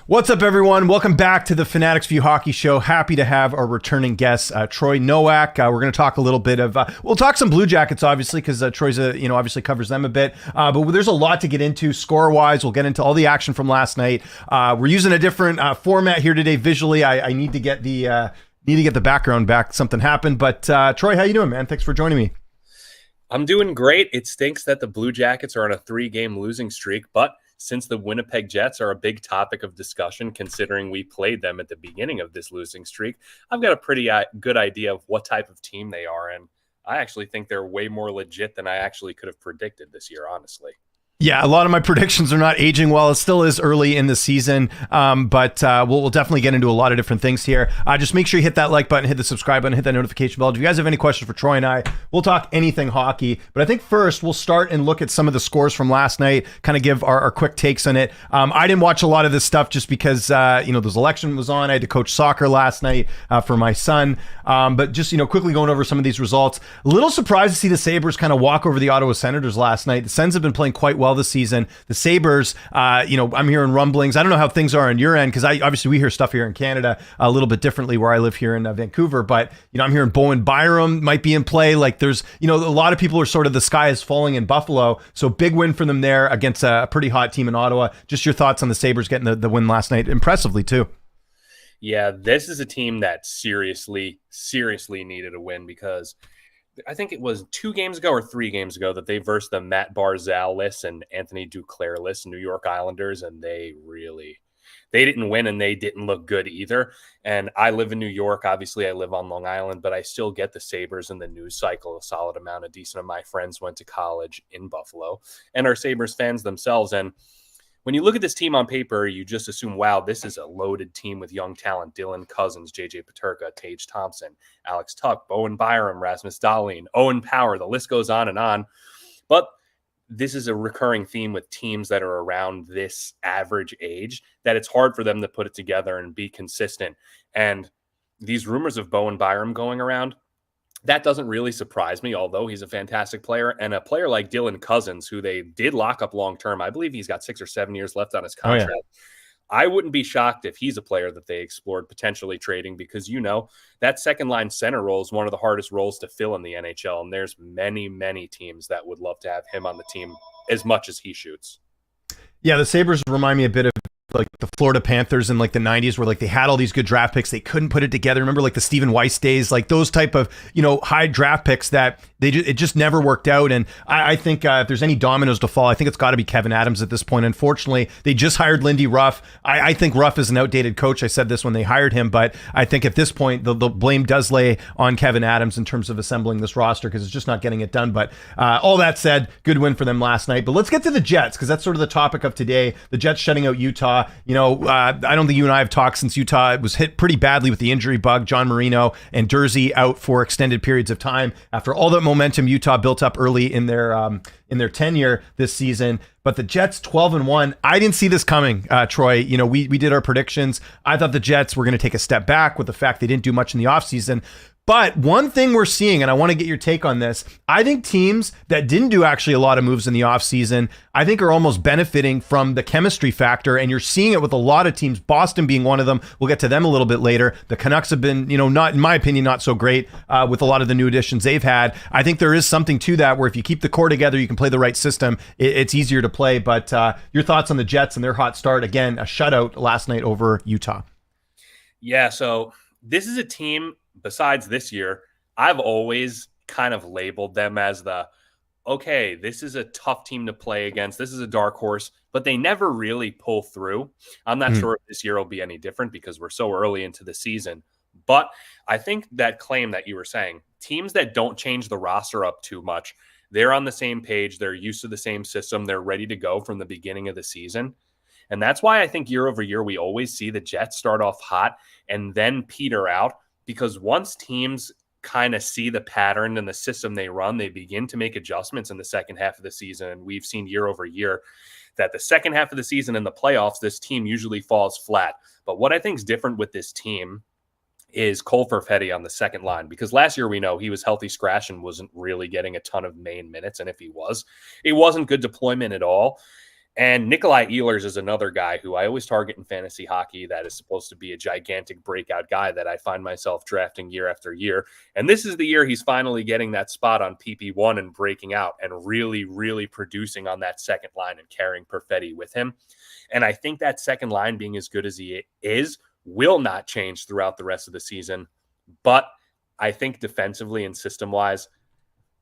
What's up, everyone? Welcome back to the Fanatics View Hockey Show. Happy to have our returning guest, Troy Noak. We're going to talk a little bit of, we'll talk some Blue Jackets, obviously, because Troy's, obviously covers them a bit. But there's a lot to get into score-wise. We'll get into all the action from last night. We're using a different format here today visually. I need to get the background back. Something happened. But Troy, how you doing, man? Thanks for joining me. I'm doing great. It stinks that the Blue Jackets are on a 3-game losing streak, but since the Winnipeg Jets are a big topic of discussion, considering we played them at the beginning of this losing streak, I've got a pretty good idea of what type of team they are, and I actually think they're way more legit than I actually could have predicted this year, honestly. Yeah, a lot of my predictions are not aging well. It still is early in the season, but we'll definitely get into a lot of different things here. Just make sure you hit that like button, hit the subscribe button, hit that notification bell. If you guys have any questions for Troy and I, we'll talk anything hockey. But I think first we'll start and look at some of the scores from last night, kind of give our quick takes on it. I didn't watch a lot of this stuff just because, this election was on. I had to coach soccer last night for my son. But just, quickly going over some of these results. A little surprised to see the Sabres kind of walk over the Ottawa Senators last night. The Sens have been playing quite well this season. The Sabres, I'm hearing rumblings. I don't know how things are on your end, because obviously we hear stuff here in Canada a little bit differently where I live here in Vancouver, but I'm hearing Bowen Byram might be in play. Like there's, a lot of people are sort of the sky is falling in Buffalo. So big win for them there against a pretty hot team in Ottawa. Just your thoughts on the Sabres getting the win last night, impressively too. Yeah, this is a team that seriously needed a win, because I think it was 2 games ago or 3 games ago that they versed the Matt Barzal-less and Anthony Duclair-less New York Islanders, and they didn't win, and they didn't look good either. And I live in New York. Obviously, I live on Long Island, but I still get the Sabres in the news cycle a solid amount. A decent of my friends went to college in Buffalo and are Sabres fans themselves. And when you look at this team on paper, you just assume, wow, this is a loaded team with young talent. Dylan Cousins, J.J. Peterka, Tage Thompson, Alex Tuch, Bowen Byram, Rasmus Dahlin, Owen Power. The list goes on and on. But this is a recurring theme with teams that are around this average age, that it's hard for them to put it together and be consistent. And these rumors of Bowen Byram going around, that doesn't really surprise me, although he's a fantastic player. And a player like Dylan Cousins, who they did lock up long-term, I believe he's got 6 or 7 years left on his contract. Oh, yeah. I wouldn't be shocked if he's a player that they explored potentially trading, because, that second-line center role is one of the hardest roles to fill in the NHL. And there's many, many teams that would love to have him on the team as much as he shoots. Yeah, the Sabres remind me a bit of like the Florida Panthers in like the 90s, where like they had all these good draft picks, they couldn't put it together. Remember like the Stephen Weiss days, like those type of high draft picks that it just never worked out. And I think if there's any dominoes to fall, I think it's got to be Kevin Adams at this point. Unfortunately, they just hired Lindy Ruff. I think Ruff is an outdated coach. I said this when they hired him, but I think at this point the blame does lay on Kevin Adams in terms of assembling this roster, because it's just not getting it done. But all that said, good win for them last night. But let's get to the Jets, because that's sort of the topic of today. The Jets shutting out Utah. I don't think you and I have talked since Utah was hit pretty badly with the injury bug. John Marino and Dursey out for extended periods of time after all that momentum Utah built up early in their tenure this season. But the Jets 12-1, I didn't see this coming, Troy. We did our predictions. I thought the Jets were going to take a step back with the fact they didn't do much in the offseason. But one thing we're seeing, and I want to get your take on this, I think teams that didn't do actually a lot of moves in the offseason, I think are almost benefiting from the chemistry factor, and you're seeing it with a lot of teams, Boston being one of them. We'll get to them a little bit later. The Canucks have been, not, in my opinion, not so great with a lot of the new additions they've had. I think there is something to that, where if you keep the core together, you can play the right system, it's easier to play. But your thoughts on the Jets and their hot start? Again, a shutout last night over Utah. Yeah, so this is a team, besides this year, I've always kind of labeled them as this is a tough team to play against. This is a dark horse, but they never really pull through. I'm not sure if this year will be any different, because we're so early into the season. But I think that claim that you were saying, teams that don't change the roster up too much, they're on the same page, they're used to the same system, they're ready to go from the beginning of the season. And that's why I think year over year, we always see the Jets start off hot and then peter out. Because once teams kind of see the pattern and the system they run, they begin to make adjustments in the second half of the season. And we've seen year over year that the second half of the season in the playoffs, this team usually falls flat. But what I think is different with this team is Cole Perfetti on the second line, because last year we know he was healthy scratch and wasn't really getting a ton of main minutes. And if he was, it wasn't good deployment at all. And Nikolai Ehlers is another guy who I always target in fantasy hockey that is supposed to be a gigantic breakout guy that I find myself drafting year after year. And this is the year he's finally getting that spot on PP1 and breaking out and really, really producing on that second line and carrying Perfetti with him. And I think that second line being as good as he is will not change throughout the rest of the season. But I think defensively and system-wise,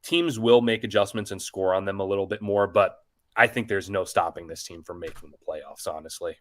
teams will make adjustments and score on them a little bit more, but I think there's no stopping this team from making the playoffs, honestly.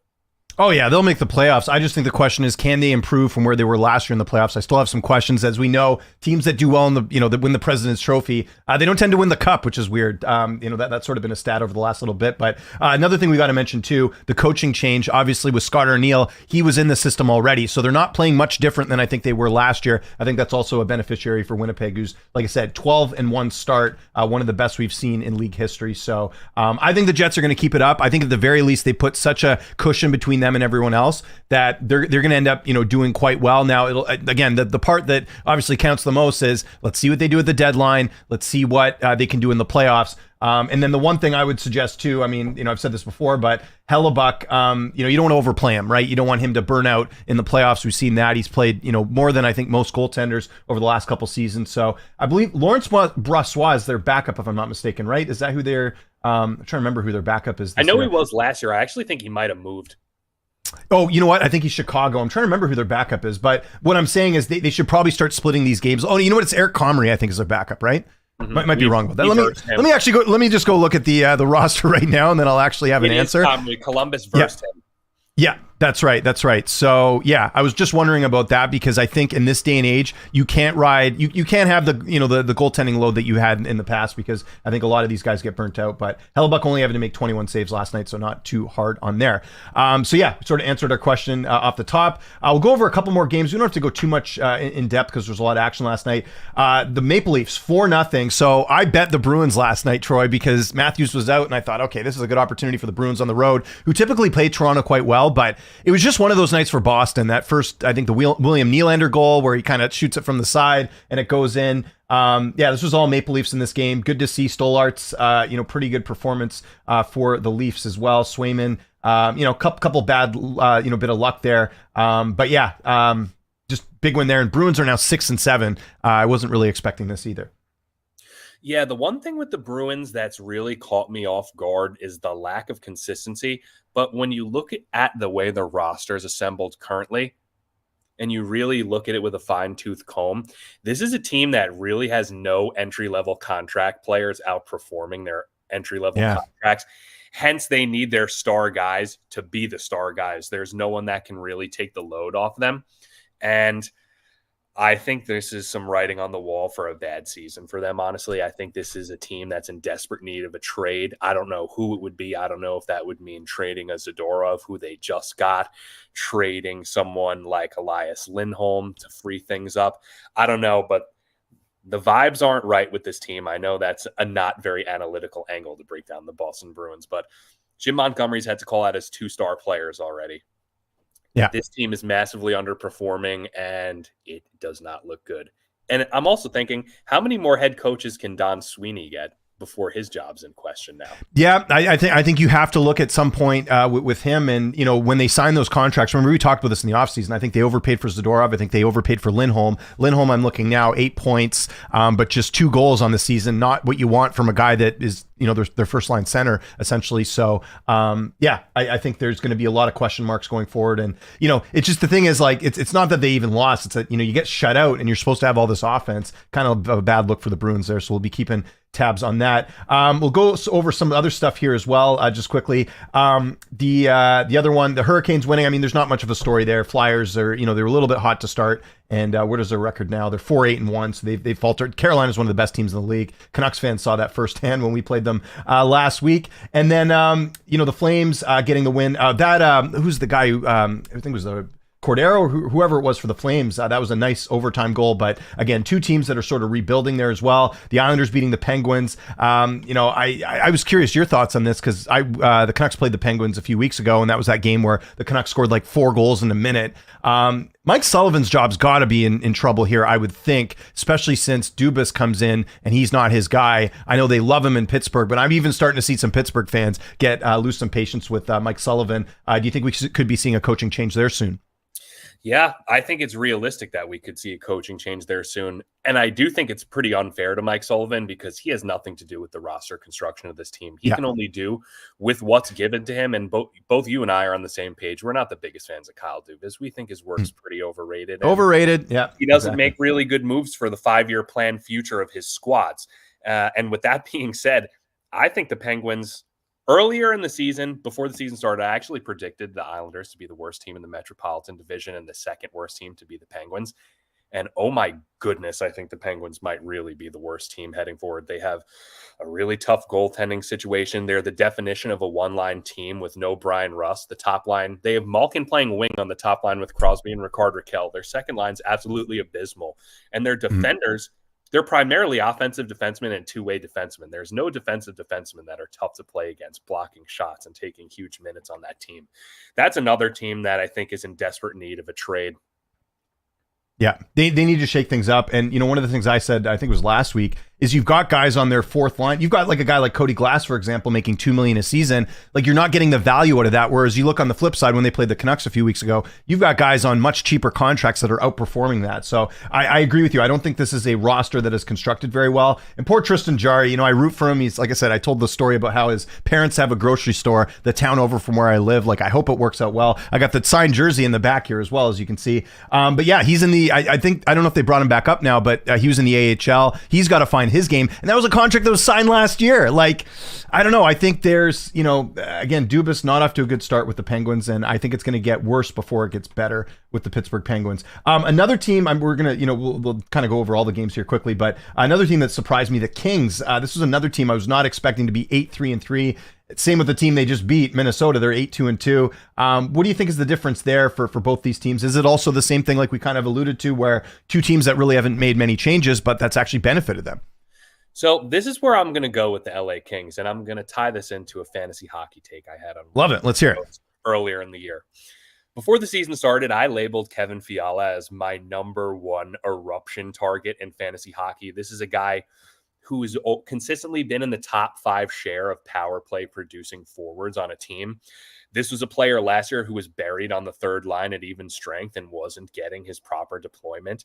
Oh, yeah, they'll make the playoffs. I just think the question is, can they improve from where they were last year in the playoffs? I still have some questions. As we know, teams that do well in that win the President's Trophy, they don't tend to win the Cup, which is weird. That's sort of been a stat over the last little bit. But another thing we got to mention, too, the coaching change. Obviously, with Scott Arniel, he was in the system already. So they're not playing much different than I think they were last year. I think that's also a beneficiary for Winnipeg, who's, like I said, 12-1 start, one of the best we've seen in league history. So I think the Jets are going to keep it up. I think at the very least, they put such a cushion between them and everyone else that they're going to end up doing quite well. Now it'll again the part that obviously counts the most is let's see what they do at the deadline. Let's see what they can do in the playoffs. And then the one thing I would suggest too, I've said this before, but Hellebuck, you don't want to overplay him, right? You don't want him to burn out in the playoffs. We've seen that. He's played, more than I think most goaltenders over the last couple seasons. So I believe Lawrence Brossoit is their backup, if I'm not mistaken, right? Is that who they're, I'm trying to remember who their backup is. I know he was last year. I actually think he might have moved. Oh, you know what? I think he's Chicago. I'm trying to remember who their backup is. But what I'm saying is they should probably start splitting these games. Oh, you know what? It's Eric Comrie, I think, is their backup, right? Mm-hmm. Might be wrong about that. Let me just go look at the roster right now, and then I'll actually have an answer. Columbus versed him. Yeah, that's right. So yeah, I was just wondering about that because I think in this day and age, you can't ride, you can't have the goaltending load that you had in the past because I think a lot of these guys get burnt out. But Hellebuck only having to make 21 saves last night, so not too hard on there. So yeah, sort of answered our question off the top. We'll go over a couple more games. We don't have to go too much in depth because there's a lot of action last night. The Maple Leafs 4-0. So I bet the Bruins last night, Troy, because Matthews was out, and I thought, okay, this is a good opportunity for the Bruins on the road, who typically play Toronto quite well, but it was just one of those nights for Boston. That first, I think the William Nylander goal where he kind of shoots it from the side and it goes in. This was all Maple Leafs in this game. Good to see Stollart's, pretty good performance for the Leafs as well. Swayman, couple bad, bit of luck there. Just big win there. And Bruins are now 6-7. I wasn't really expecting this either. Yeah, the one thing with the Bruins that's really caught me off guard is the lack of consistency. But when you look at the way the roster is assembled currently, and you really look at it with a fine-tooth comb, this is a team that really has no entry-level contract players outperforming their entry-level contracts. Hence, they need their star guys to be the star guys. There's no one that can really take the load off them. And I think this is some writing on the wall for a bad season for them, honestly. I think this is a team that's in desperate need of a trade. I don't know who it would be. I don't know if that would mean trading a Zadorov, who they just got, trading someone like Elias Lindholm to free things up. I don't know, but the vibes aren't right with this team. I know that's a not very analytical angle to break down the Boston Bruins, but Jim Montgomery's had to call out his 2-star players already. Yeah. This team is massively underperforming, and it does not look good. And I'm also thinking, how many more head coaches can Don Sweeney get before his job's in question now? Yeah, I think you have to look at some point with him. And, when they sign those contracts, remember we talked about this in the offseason. I think they overpaid for Zadorov. I think they overpaid for Lindholm. Lindholm, I'm looking now, 8 points, but just 2 goals on the season. Not what you want from a guy that is, their first line center, essentially. So, I think there's going to be a lot of question marks going forward. And, it's just the thing is like, it's not that they even lost. It's that, you get shut out and you're supposed to have all this offense. Kind of a bad look for the Bruins there. So we'll be keeping tabs on that. We'll go over some other stuff here as well, just quickly. The other one, the Hurricanes winning. I mean, there's not much of a story there. Flyers are, they're a little bit hot to start. And where does their record now? They're 4-8-1, so they've faltered. Carolina's one of the best teams in the league. Canucks fans saw that firsthand when we played them last week. And then, the Flames getting the win. Who's the guy who I think was the Cordero or whoever it was for the Flames. That was a nice overtime goal. But again, two teams that are sort of rebuilding there as well. The Islanders beating the Penguins. I was curious your thoughts on this because the Canucks played the Penguins a few weeks ago, and that was that game where the Canucks scored like 4 goals in a minute. Mike Sullivan's job's got to be in trouble here, I would think, especially since Dubas comes in and he's not his guy. I know they love him in Pittsburgh, but I'm even starting to see some Pittsburgh fans lose some patience with Mike Sullivan. Do you think we could be seeing a coaching change there soon? Yeah, I think it's realistic that we could see a coaching change there soon. And I do think it's pretty unfair to Mike Sullivan because he has nothing to do with the roster construction of this team. He can only do with what's given to him. And both you and I are on the same page. We're not the biggest fans of Kyle Dubas. We think his work's pretty overrated. Overrated, yeah. He doesn't make really good moves for the 5-year plan future of his squads. And with that being said, I think the Penguins... Earlier in the season, before the season started, I actually predicted the Islanders to be the worst team in the Metropolitan Division and the second worst team to be the Penguins. And oh my goodness, I think the Penguins might really be the worst team heading forward. They have a really tough goaltending situation. They're the definition of a one-line team with no Brian Rust. The top line, they have Malkin playing wing on the top line with Crosby and Ricard Raquel. Their second line's absolutely abysmal. And their defenders... They're primarily offensive defensemen and two-way defensemen. There's no defensive defensemen that are tough to play against, blocking shots and taking huge minutes on that team. That's another team that I think is in desperate need of a trade. Yeah, they need to shake things up. And, one of the things I said, I think it was last week, is you've got guys on their fourth line. You've got like a guy like Cody Glass, for example, making $2 million a season. Like you're not getting the value out of that. Whereas you look on the flip side, when they played the Canucks a few weeks ago, you've got guys on much cheaper contracts that are outperforming that. So I agree with you. I don't think this is a roster that is constructed very well. And poor Tristan Jarry, I root for him. He's, like I said, I told the story about how his parents have a grocery store, the town over from where I live. Like I hope it works out well. I got the signed jersey in the back here as well, as you can see. But yeah, he's in the, I think, I don't know if they brought him back up now, but he was in the AHL. He's got to find his game. And that was a contract that was signed last year. Like, I don't know. I think there's, again, Dubas not off to a good start with the Penguins, and I think it's going to get worse before it gets better with the Pittsburgh Penguins. Another team, we're going to, we'll kind of go over all the games here quickly, but another team that surprised me, the Kings. This was another team I was not expecting to be 8-3-3. Same with the team they just beat, Minnesota. They're 8-2-2. What do you think is the difference there for both these teams? Is it also the same thing like we kind of alluded to, where two teams that really haven't made many changes, but that's actually benefited them? So this is where I'm going to go with the LA Kings, and I'm going to tie this into a fantasy hockey take I had on. Love it. Let's hear it. Earlier in the year. Before the season started, I labeled Kevin Fiala as my number one eruption target in fantasy hockey. This is a guy who's consistently been in the top 5 share of power play producing forwards on a team. This was a player last year who was buried on the third line at even strength and wasn't getting his proper deployment.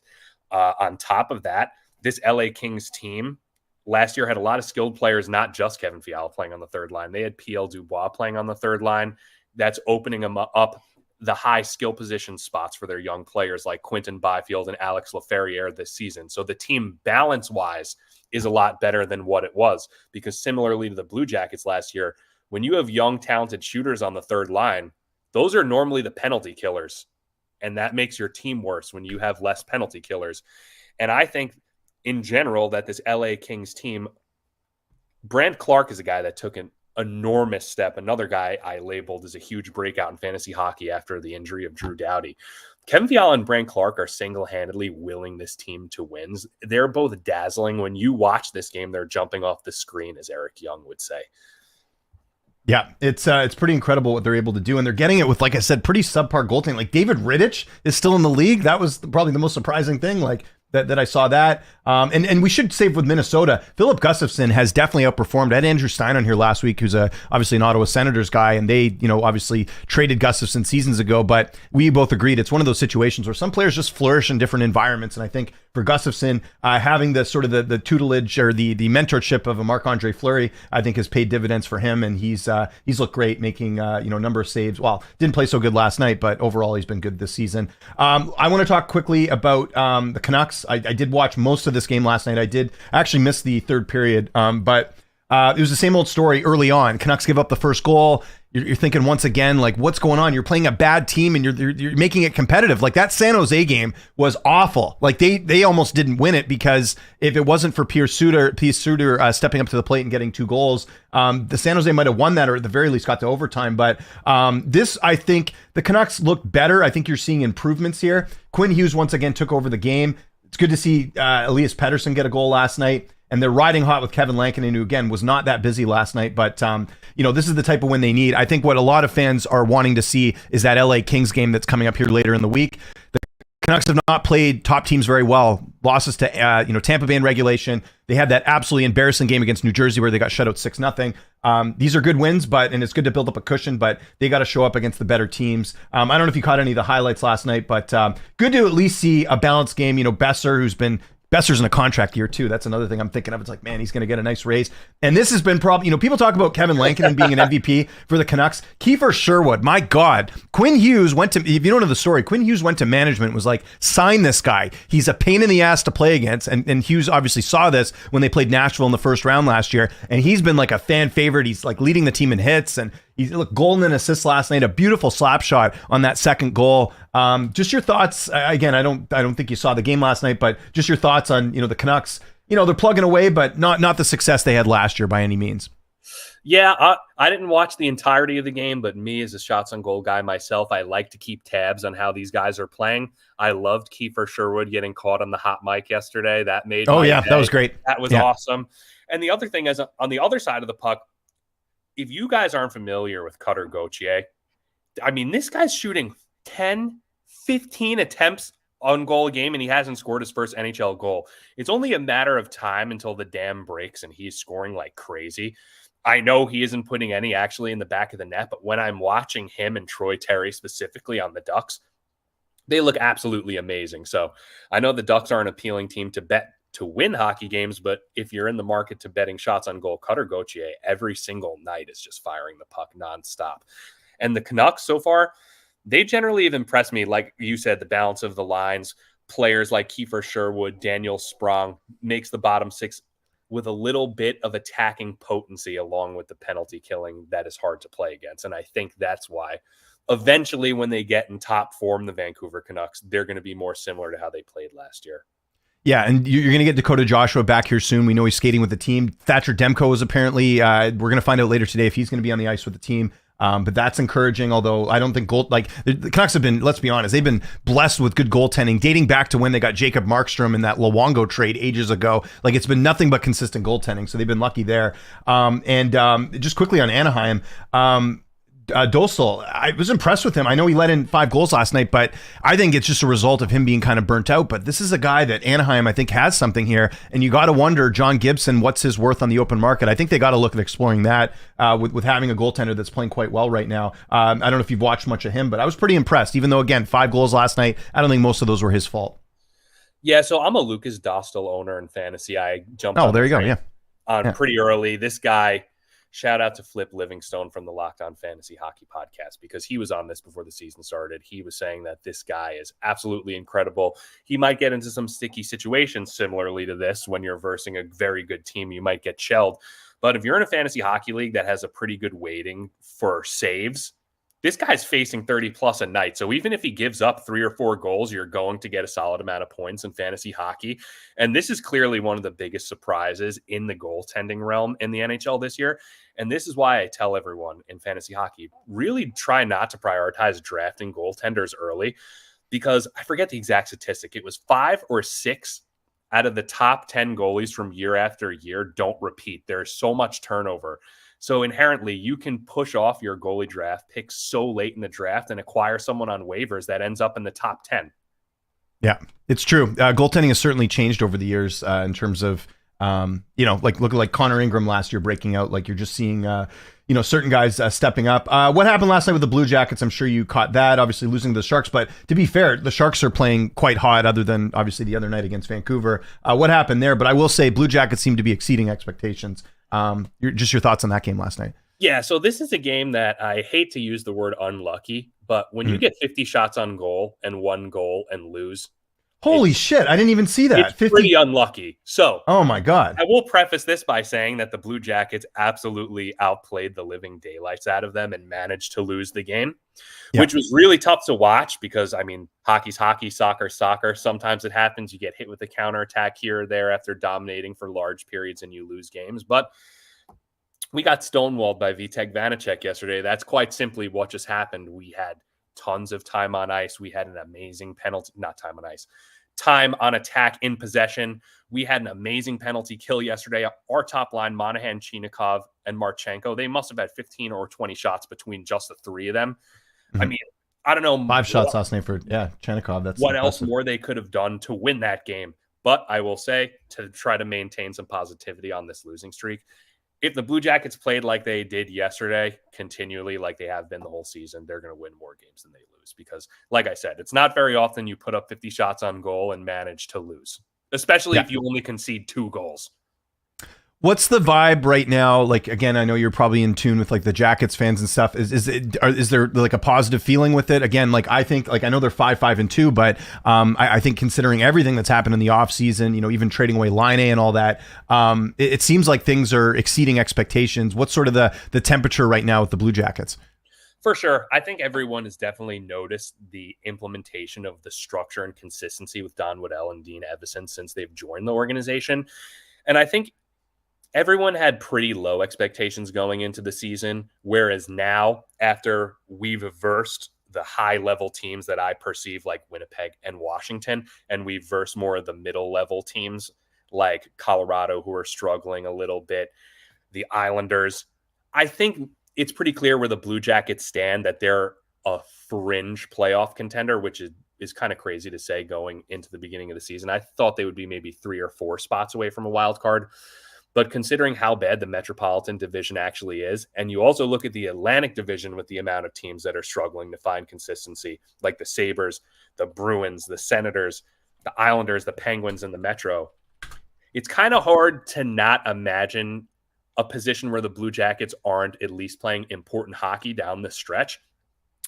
On top of that, this LA Kings team last year had a lot of skilled players, not just Kevin Fiala playing on the third line. They had P.L. Dubois playing on the third line. That's opening them up the high skill position spots for their young players like Quinton Byfield and Alex Laferriere this season. So the team balance-wise is a lot better than what it was, because similarly to the Blue Jackets last year, when you have young, talented shooters on the third line, those are normally the penalty killers. And that makes your team worse when you have less penalty killers. And I think in general that this LA Kings team, Brant Clark is a guy that took an enormous step. Another guy I labeled as a huge breakout in fantasy hockey after the injury of Drew Doughty. Kevin Fiala and Brant Clark are single-handedly willing this team to wins. They're both dazzling. When you watch this game, they're jumping off the screen, as Eric Young would say. Yeah, it's pretty incredible what they're able to do, and they're getting it with, like I said, pretty subpar goaltending. Like David Rittich is still in the league. That was probably the most surprising thing. Like that I saw that. And we should say with Minnesota, Philip Gustafsson has definitely outperformed. I had Andrew Stein on here last week, who's obviously an Ottawa Senators guy, and they, obviously traded Gustafsson seasons ago, but we both agreed it's one of those situations where some players just flourish in different environments. And I think for Gustafsson, having the sort of the tutelage or the mentorship of a Marc-Andre Fleury, I think has paid dividends for him, and he's looked great, making a number of saves. Well, didn't play so good last night, but overall he's been good this season. I want to talk quickly about the Canucks. I did watch most of this game last night. I actually miss the third period, but it was the same old story early on. Canucks give up the first goal. you're thinking once again, like, what's going on? You're playing a bad team and you're making it competitive. Like that San Jose game was awful. Like they almost didn't win it because if it wasn't for Piers Suter stepping up to the plate and getting 2 goals, the San Jose might have won that or at the very least got to overtime. But this, I think the Canucks look better. I think you're seeing improvements here. Quinn Hughes once again took over the game. It's good to see Elias Pettersson get a goal last night. And they're riding hot with Kevin Lankinen, who, again, was not that busy last night. But, this is the type of win they need. I think what a lot of fans are wanting to see is that LA Kings game that's coming up here later in the week. The Canucks have not played top teams very well. Losses to, Tampa Bay in regulation. They had that absolutely embarrassing game against New Jersey where they got shut out 6-0. These are good wins, and it's good to build up a cushion, but they got to show up against the better teams. I don't know if you caught any of the highlights last night, but good to at least see a balanced game. Besser's in a contract year too. That's another thing I'm thinking of. It's like, man, he's going to get a nice raise. And this has been probably, people talk about Kevin Lankinen being an MVP for the Canucks. Kiefer Sherwood, my God. Quinn Hughes went to, if you don't know the story, Quinn Hughes went to management, was like, sign this guy. He's a pain in the ass to play against. And Hughes obviously saw this when they played Nashville in the first round last year. And he's been like a fan favorite. He's like leading the team in hits and goal and assist last night, a beautiful slap shot on that second goal. Just your thoughts. Again, I don't think you saw the game last night, but just your thoughts on, the Canucks, they're plugging away, but not the success they had last year by any means. Yeah, I didn't watch the entirety of the game, but me as a shots on goal guy myself, I like to keep tabs on how these guys are playing. I loved Kiefer Sherwood getting caught on the hot mic yesterday. That made my day. That was great. That was awesome. And the other thing is, on the other side of the puck, if you guys aren't familiar with Cutter Gauthier, I mean, this guy's shooting 10, 15 attempts on goal a game, and he hasn't scored his first NHL goal. It's only a matter of time until the dam breaks and he's scoring like crazy. I know he isn't putting any actually in the back of the net, but when I'm watching him and Troy Terry specifically on the Ducks, they look absolutely amazing. So I know the Ducks are an appealing team to bet to win hockey games, but if you're in the market to betting shots on goal, Cutter Gauthier every single night is just firing the puck nonstop. And the Canucks so far, they generally have impressed me. Like you said, the balance of the lines, players like Kiefer Sherwood, Daniel Sprong makes the bottom six with a little bit of attacking potency along with the penalty killing that is hard to play against. And I think that's why eventually when they get in top form, the Vancouver Canucks, they're going to be more similar to how they played last year. Yeah, and you're going to get Dakota Joshua back here soon. We know he's skating with the team. Thatcher Demko is apparently, we're going to find out later today if he's going to be on the ice with the team. But that's encouraging, although I don't think the Canucks have been, let's be honest, they've been blessed with good goaltending dating back to when they got Jacob Markstrom in that Luongo trade ages ago. Like, it's been nothing but consistent goaltending, so they've been lucky there. Just quickly on Anaheim, Dostal, I was impressed with him. I know he let in 5 goals last night, but I think it's just a result of him being kind of burnt out. But this is a guy that Anaheim, I think, has something here. And you got to wonder, John Gibson, what's his worth on the open market? I think they got to look at exploring that with having a goaltender that's playing quite well right now. I don't know if you've watched much of him, but I was pretty impressed, even though, again, 5 goals last night. I don't think most of those were his fault. Yeah, so I'm a Lucas Dostal owner in fantasy. I jumped on there you go. Yeah. Pretty early. This guy, shout out to Flip Livingstone from the Locked On Fantasy Hockey podcast, because he was on this before the season started. He was saying that this guy is absolutely incredible. He might get into some sticky situations similarly to this. When you're versing a very good team, you might get shelled. But if you're in a fantasy hockey league that has a pretty good weighting for saves, this guy's facing 30 plus a night. So even if he gives up 3 or 4 goals, you're going to get a solid amount of points in fantasy hockey. And this is clearly one of the biggest surprises in the goaltending realm in the NHL this year. And this is why I tell everyone in fantasy hockey, really try not to prioritize drafting goaltenders early, because I forget the exact statistic. It was 5 or 6 out of the top 10 goalies from year after year don't repeat. There's so much turnover. So inherently, you can push off your goalie draft pick so late in the draft and acquire someone on waivers that ends up in the top 10. Yeah, it's true. Goaltending has certainly changed over the years in terms of, like look like Connor Ingram last year breaking out. Like, you're just seeing, certain guys stepping up. What happened last night with the Blue Jackets? I'm sure you caught that, obviously losing to the Sharks. But to be fair, the Sharks are playing quite hot other than obviously the other night against Vancouver. What happened there? But I will say Blue Jackets seem to be exceeding expectations. Your thoughts on that game last night? Yeah, so this is a game that I hate to use the word unlucky, but when you get 50 shots on goal and 1 goal and lose, Holy shit. I didn't even see that. It's pretty unlucky. So, oh my God. I will preface this by saying that the Blue Jackets absolutely outplayed the living daylights out of them and managed to lose the game, which was really tough to watch because, I mean, hockey's hockey, soccer's soccer. Sometimes it happens. You get hit with a counterattack here or there after dominating for large periods and you lose games. But we got stonewalled by Vitek Vanacek yesterday. That's quite simply what just happened. We had tons of time on ice. We had an amazing penalty, not time on ice, time on attack in possession. We had an amazing penalty kill yesterday. Our top line, Monahan, Chinikov, and Marchenko, they must have had 15 or 20 shots between just the three of them. I mean, I don't know. 5 shots last night for, Chinikov. That's what impressive. else more they could have done to win that game. But I will say, to try to maintain some positivity on this losing streak, if the Blue Jackets played like they did yesterday, continually like they have been the whole season, they're going to win more games than they lose. Because, like I said, it's not very often you put up 50 shots on goal and manage to lose, especially if you only concede 2 goals. What's the vibe right now? Like, again, I know you're probably in tune with like the Jackets fans and stuff. Is there like a positive feeling with it? Again, like I think, like I know they're 5-5-2, but I think considering everything that's happened in the offseason, even trading away Line A and all that, it seems like things are exceeding expectations. What's sort of the temperature right now with the Blue Jackets? For sure. I think everyone has definitely noticed the implementation of the structure and consistency with Don Waddell and Dean Evison since they've joined the organization. And I think everyone had pretty low expectations going into the season, whereas now, after we've versed the high-level teams that I perceive like Winnipeg and Washington, and we've versed more of the middle-level teams like Colorado who are struggling a little bit, the Islanders, I think it's pretty clear where the Blue Jackets stand, that they're a fringe playoff contender, which is kind of crazy to say going into the beginning of the season. I thought they would be maybe 3 or 4 spots away from a wild card. But considering how bad the Metropolitan Division actually is, and you also look at the Atlantic Division with the amount of teams that are struggling to find consistency, like the Sabres, the Bruins, the Senators, the Islanders, the Penguins, and the Metro, it's kind of hard to not imagine a position where the Blue Jackets aren't at least playing important hockey down the stretch.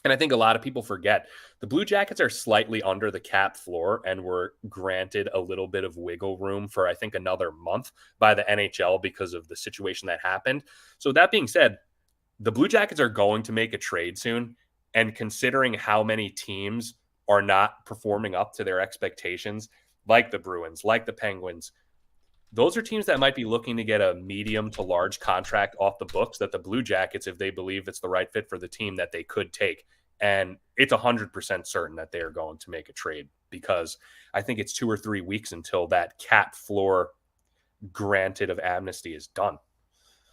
And I think a lot of people forget the Blue Jackets are slightly under the cap floor and were granted a little bit of wiggle room for, I think, another month by the NHL because of the situation that happened. So that being said, the Blue Jackets are going to make a trade soon. And considering how many teams are not performing up to their expectations, like the Bruins, like the Penguins, those are teams that might be looking to get a medium to large contract off the books that the Blue Jackets, if they believe it's the right fit for the team, that they could take. And it's 100% certain that they are going to make a trade because I think it's 2 or 3 weeks until that cap floor granted of amnesty is done.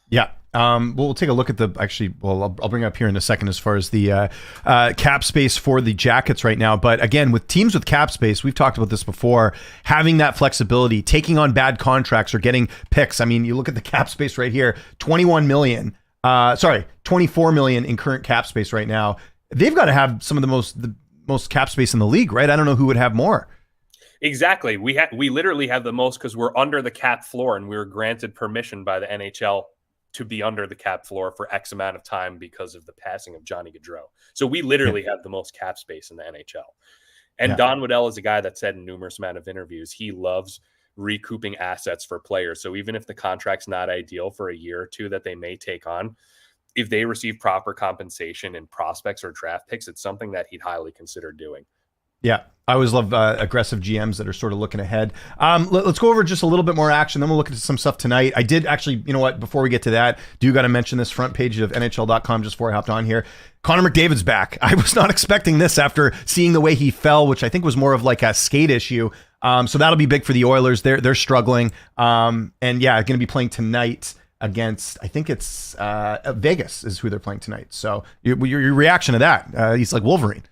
Yeah. We'll take a look at I'll bring up here in a second as far as the cap space for the Jackets right now. But again, with teams with cap space, we've talked about this before, having that flexibility, taking on bad contracts or getting picks. I mean, you look at the cap space right here, 24 million in current cap space right now. They've got to have some of the most cap space in the league, right? I don't know who would have more. Exactly. We literally have the most because we're under the cap floor and we were granted permission by the NHL to be under the cap floor for X amount of time because of the passing of Johnny Gaudreau. So we literally have the most cap space in the NHL. And Don Waddell is a guy that said in numerous amount of interviews, he loves recouping assets for players. So even if the contract's not ideal for a year or two that they may take on, if they receive proper compensation in prospects or draft picks, it's something that he'd highly consider doing. Yeah, I always love aggressive GMs that are sort of looking ahead. Let's go over just a little bit more action, then we'll look at some stuff tonight. I did actually, you know what, before we get to that, got to mention this front page of NHL.com just before I hopped on here. Connor McDavid's back. I was not expecting this after seeing the way he fell, which I think was more of like a skate issue. So that'll be big for the Oilers. They're struggling. And yeah, going to be playing tonight against, I think it's Vegas is who they're playing tonight. So your reaction to that, he's like Wolverine.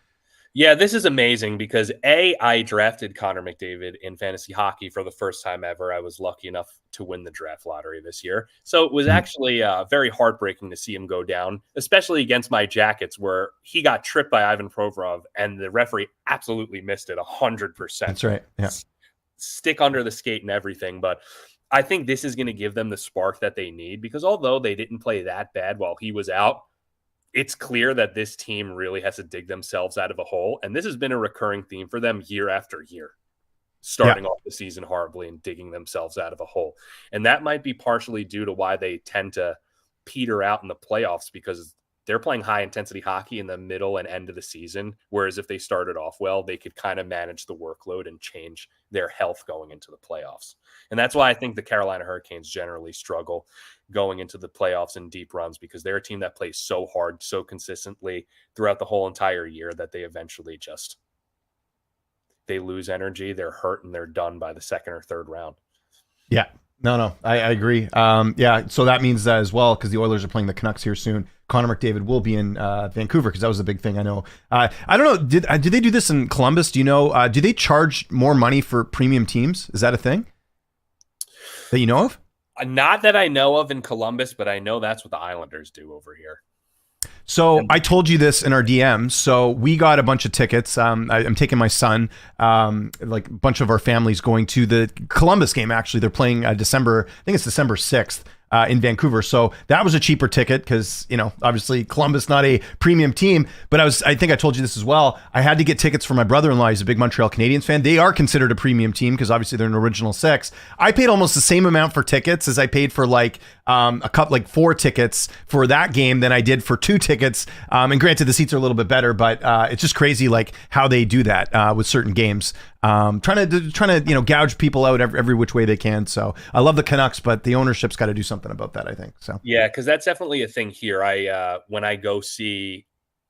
Yeah, this is amazing because I drafted Connor McDavid in fantasy hockey for the first time ever. I was lucky enough to win the draft lottery this year. So it was actually very heartbreaking to see him go down, especially against my Jackets where he got tripped by Ivan Provorov and the referee absolutely missed it 100%. That's right. Yeah. Stick under the skate and everything. But I think this is going to give them the spark that they need because although they didn't play that bad while he was out, it's clear that this team really has to dig themselves out of a hole. And this has been a recurring theme for them year after year. starting off the season horribly and digging themselves out of a hole. And that might be partially due to why they tend to peter out in the playoffs, because they're playing high intensity hockey in the middle and end of the season. Whereas if they started off well, they could kind of manage the workload and change their health going into the playoffs. And that's why I think the Carolina Hurricanes generally struggle going into the playoffs in deep runs, because they're a team that plays so hard, so consistently throughout the whole entire year that they eventually just, they lose energy, they're hurt, and they're done by the second or third round. Yeah. No, I agree. Yeah, so that means that as well, because the Oilers are playing the Canucks here soon. Connor McDavid will be in Vancouver, because that was a big thing. I know. I don't know. Did they do this in Columbus? Do you know? Do they charge more money for premium teams? Is that a thing that you know of? Not that I know of in Columbus, but I know that's what the Islanders do over here. So I told you this in our DM. So we got a bunch of tickets. I'm taking my son, like a bunch of our families going to the Columbus game. Actually, they're playing December 6th. In Vancouver. So that was a cheaper ticket because, obviously Columbus, not a premium team, but I think I told you this as well. I had to get tickets for my brother-in-law. He's a big Montreal Canadiens fan. They are considered a premium team because obviously they're an original six. I paid almost the same amount for tickets as I paid for four tickets for that game than I did for two tickets. And granted, the seats are a little bit better, but it's just crazy like how they do that with certain games. Trying to gouge people out every which way they can. So I love the Canucks, but the ownership's got to do something about that, I think. So yeah, because that's definitely a thing here. When I go see,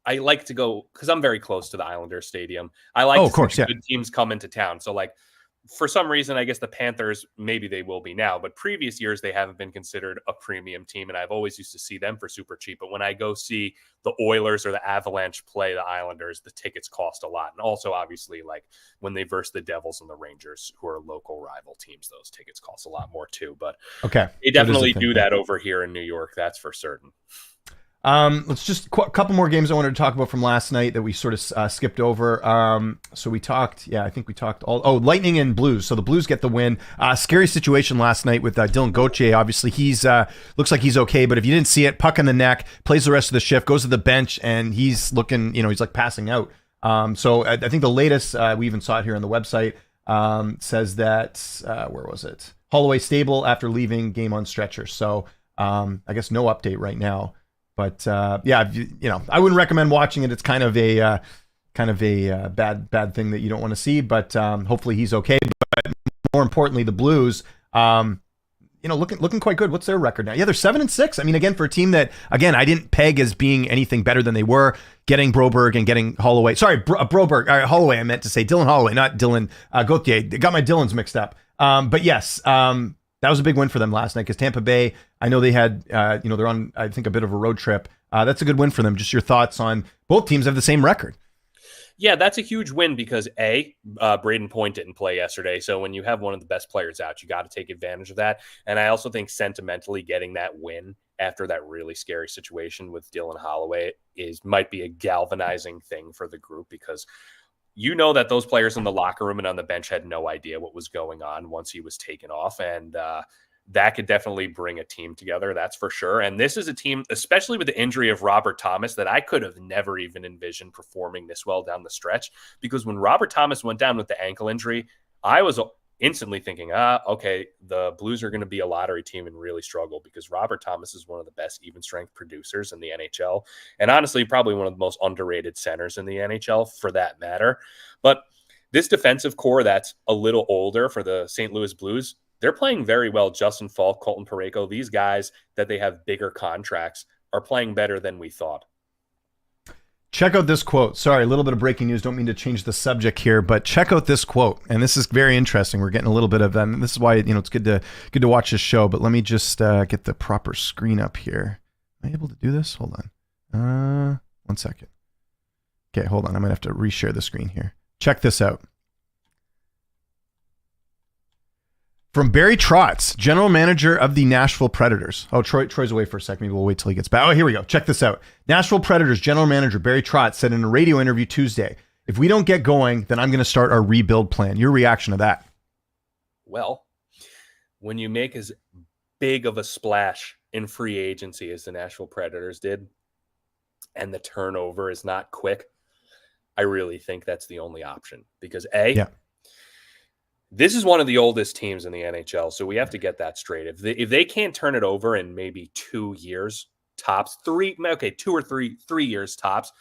I like to go because I'm very close to the Islanders Stadium. I like to see good teams come into town. So for some reason, I guess the Panthers, maybe they will be now, but previous years they haven't been considered a premium team, and I've always used to see them for super cheap. But when I go see the Oilers or the Avalanche play the Islanders, the tickets cost a lot. And also, obviously, when they verse the Devils and the Rangers, who are local rival teams, those tickets cost a lot more too. But they definitely do that over here in New York, that's for certain. Let's just a couple more games I wanted to talk about from last night that we sort of skipped over. So we talked, I think we talked Lightning and Blues. So the Blues get the win. Scary situation last night with Dylan Gauthier. Obviously, he's looks like he's okay, but if you didn't see it, puck in the neck, plays the rest of the shift, goes to the bench, and he's looking, he's like passing out. So I think the latest, we even saw it here on the website, says that where was it? Holloway stable after leaving, game on stretcher. So I guess no update right now. But I wouldn't recommend watching it. It's kind of a bad thing that you don't want to see. But hopefully he's okay. But more importantly, the Blues, looking quite good. What's their record now? Yeah, they're 7-6. I mean, again, for a team that I didn't peg as being anything better than they were. Getting Broberg and getting Holloway. Sorry, Broberg, Holloway. I meant to say Dylan Holloway, not Dylan Gauthier. Got my Dylans mixed up. But yes. That was a big win for them last night because Tampa Bay, I know they had, they're on, I think, a bit of a road trip. That's a good win for them. Just your thoughts on both teams have the same record. Yeah, that's a huge win because Braden Point didn't play yesterday. So when you have one of the best players out, you got to take advantage of that. And I also think sentimentally getting that win after that really scary situation with Dylan Holloway might be a galvanizing thing for the group because that those players in the locker room and on the bench had no idea what was going on once he was taken off. And that could definitely bring a team together. That's for sure. And this is a team, especially with the injury of Robert Thomas, that I could have never even envisioned performing this well down the stretch. Because when Robert Thomas went down with the ankle injury, I was instantly thinking, okay, the Blues are going to be a lottery team and really struggle because Robert Thomas is one of the best even strength producers in the NHL. And honestly, probably one of the most underrated centers in the NHL for that matter. But this defensive core that's a little older for the St. Louis Blues, they're playing very well. Justin Falk, Colton Parayko, these guys that they have bigger contracts are playing better than we thought. Check out this quote. Sorry, a little bit of breaking news. Don't mean to change the subject here, but check out this quote. And this is very interesting. We're getting a little bit of them. This is why it's good to watch this show. But let me just get the proper screen up here. Am I able to do this? Hold on. 1 second. Okay, hold on. I'm gonna have to reshare the screen here. Check this out. From Barry Trotz, general manager of the Nashville Predators. Oh, Troy's away for a sec. Maybe we'll wait till he gets back. Oh, here we go. Check this out. Nashville Predators general manager Barry Trotz said in a radio interview Tuesday, "If we don't get going, then I'm going to start our rebuild plan." Your reaction to that? Well, when you make as big of a splash in free agency as the Nashville Predators did, and the turnover is not quick, I really think that's the only option. Because This is one of the oldest teams in the NHL, so we have to get that straight. If they can't turn it over in maybe 2 years tops, 2 or 3 years tops,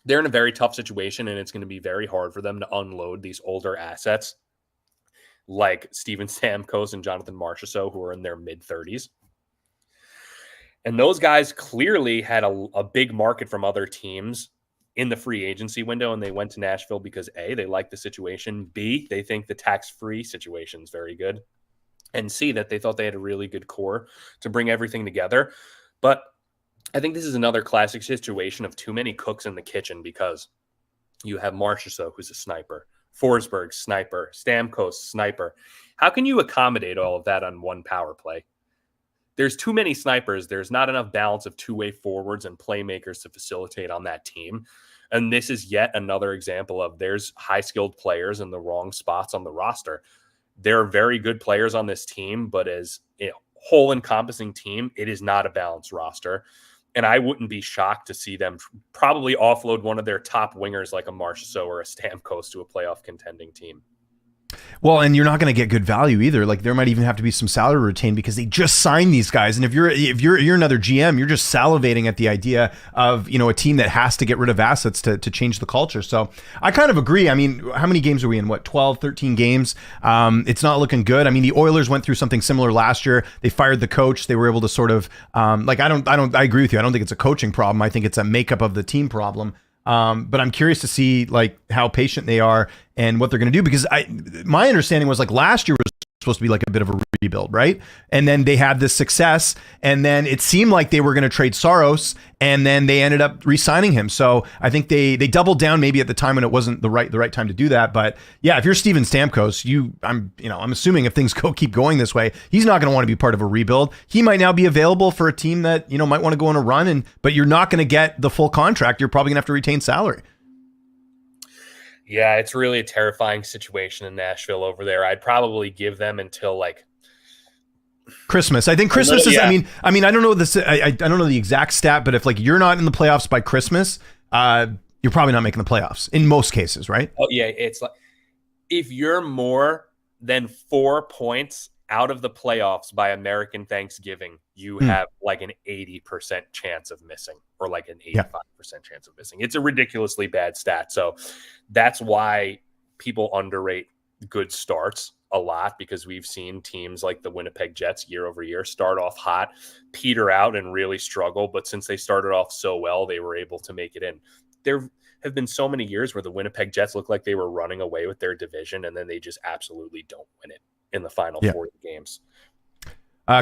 they're in a very tough situation, and it's going to be very hard for them to unload these older assets like Steven Stamkos and Jonathan Marchessault, who are in their mid-30s. And those guys clearly had a big market from other teams in the free agency window, and they went to Nashville because A, they like the situation, B, they think the tax-free situation is very good, and C, that they thought they had a really good core to bring everything together. But I think this is another classic situation of too many cooks in the kitchen, because you have Marchessault, who's a sniper, Forsberg, sniper, Stamkos, sniper. How can you accommodate all of that on one power play? There's too many snipers. There's not enough balance of two-way forwards and playmakers to facilitate on that team. And this is yet another example of there's high-skilled players in the wrong spots on the roster. There are very good players on this team, but as a whole-encompassing team, it is not a balanced roster. And I wouldn't be shocked to see them probably offload one of their top wingers like a Marchessault or a Stamkos to a playoff contending team. Well, and you're not going to get good value either. Like, there might even have to be some salary retained because they just signed these guys. And if you're another GM, you're just salivating at the idea of, a team that has to get rid of assets to change the culture. So I kind of agree. I mean, how many games are we in? 12, 13 games? It's not looking good. I mean, the Oilers went through something similar last year. They fired the coach. They were able to sort of I agree with you. I don't think it's a coaching problem. I think it's a makeup of the team problem. But I'm curious to see like how patient they are and what they're going to do, because my understanding was like last year was supposed to be like a bit of a rebuild, right? And then they had this success, and then it seemed like they were going to trade Saros, and then they ended up re-signing him. So I think they doubled down maybe at the time when it wasn't the right time to do that. But yeah, if you're Steven Stamkos, I'm assuming if things keep going this way, he's not going to want to be part of a rebuild. He might now be available for a team that might want to go on a run, but you're not going to get the full contract. You're probably going to have to retain salary. Yeah, it's really a terrifying situation in Nashville over there. I'd probably give them until like Christmas. I think Christmas is. Yeah. I mean, I don't know this. I don't know the exact stat, but if like you're not in the playoffs by Christmas, you're probably not making the playoffs in most cases, right? Oh yeah, it's like if you're more than 4 points out of the playoffs by American Thanksgiving, you have like an 80% chance of missing, or like an 85% chance of missing. It's a ridiculously bad stat. So that's why people underrate good starts a lot, because we've seen teams like the Winnipeg Jets year over year start off hot, peter out, and really struggle. But since they started off so well, they were able to make it in. There have been so many years where the Winnipeg Jets look like they were running away with their division, and then they just absolutely don't win it in the final 40 games.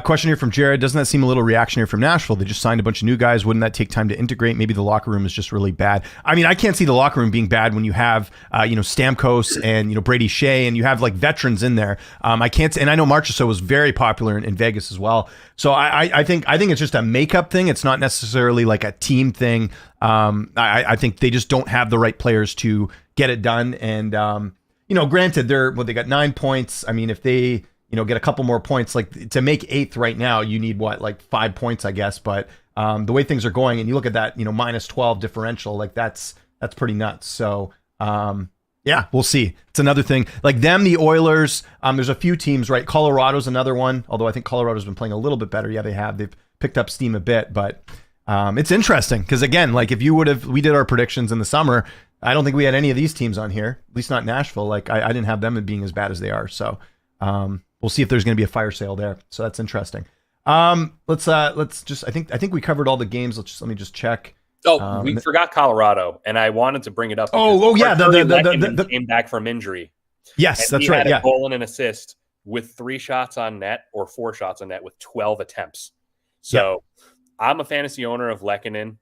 Question here from Jared. Doesn't that seem a little reactionary from Nashville? They just signed a bunch of new guys. Wouldn't that take time to integrate? Maybe the locker room is just really bad. I mean, I can't see the locker room being bad when you have, Stamkos and, Brady Shea, and you have like veterans in there. I can't, and I know Marchessault was very popular in Vegas as well. So I think it's just a makeup thing. It's not necessarily like a team thing. I think they just don't have the right players to get it done. And, granted, they got 9 points. I mean, if they, get a couple more points, like to make 8th right now, you need 5 points, I guess. But the way things are going, and you look at that, minus 12 differential, like that's pretty nuts. So yeah, we'll see. It's another thing. Like them, the Oilers. There's a few teams, right? Colorado's another one. Although I think Colorado's been playing a little bit better. Yeah, they have. They've picked up steam a bit, but it's interesting because again, like if we did our predictions in the summer, I don't think we had any of these teams on here. At least not Nashville. Like I didn't have them being as bad as they are. So. We'll see if there's going to be a fire sale there. So that's interesting. Let's just, I think we covered all the games. Let me just check. Oh, we forgot Colorado, and I wanted to bring it up. Yeah. The came back from injury. Yes, and that's right. He had a goal and an assist with 3 shots on net or 4 shots on net with 12 attempts. So I'm a fantasy owner of Lehkonen.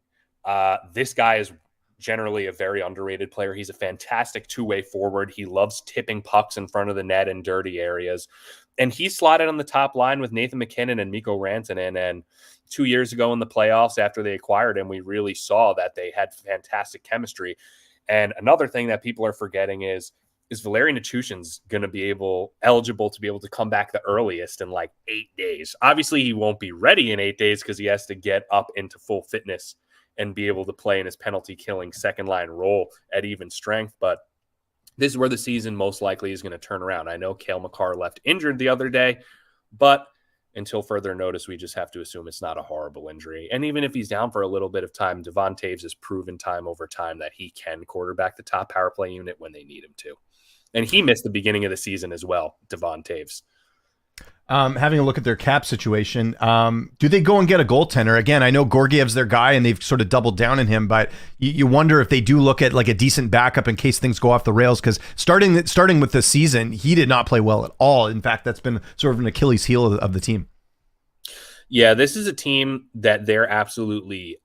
This guy is generally a very underrated player. He's a fantastic two-way forward. He loves tipping pucks in front of the net in dirty areas. And he slotted on the top line with Nathan McKinnon and Mikko Rantanen. And 2 years ago in the playoffs, after they acquired him, we really saw that they had fantastic chemistry. And another thing that people are forgetting is Valeri Nichushkin's going to be eligible to be able to come back the earliest in like 8 days. Obviously, he won't be ready in 8 days because he has to get up into full fitness and be able to play in his penalty killing second line role at even strength. But this is where the season most likely is going to turn around. I know Cale Makar left injured the other day, but until further notice, we just have to assume it's not a horrible injury. And even if he's down for a little bit of time, Devon Toews has proven time over time that he can quarterback the top power play unit when they need him to. And he missed the beginning of the season as well, Devon Toews. Having a look at their cap situation, do they go and get a goaltender? Again, I know Georgiev's their guy and they've sort of doubled down on him, but you wonder if they do look at like a decent backup in case things go off the rails, because starting with the season, he did not play well at all. In fact, that's been sort of an Achilles heel of the team. Yeah, this is a team that they're absolutely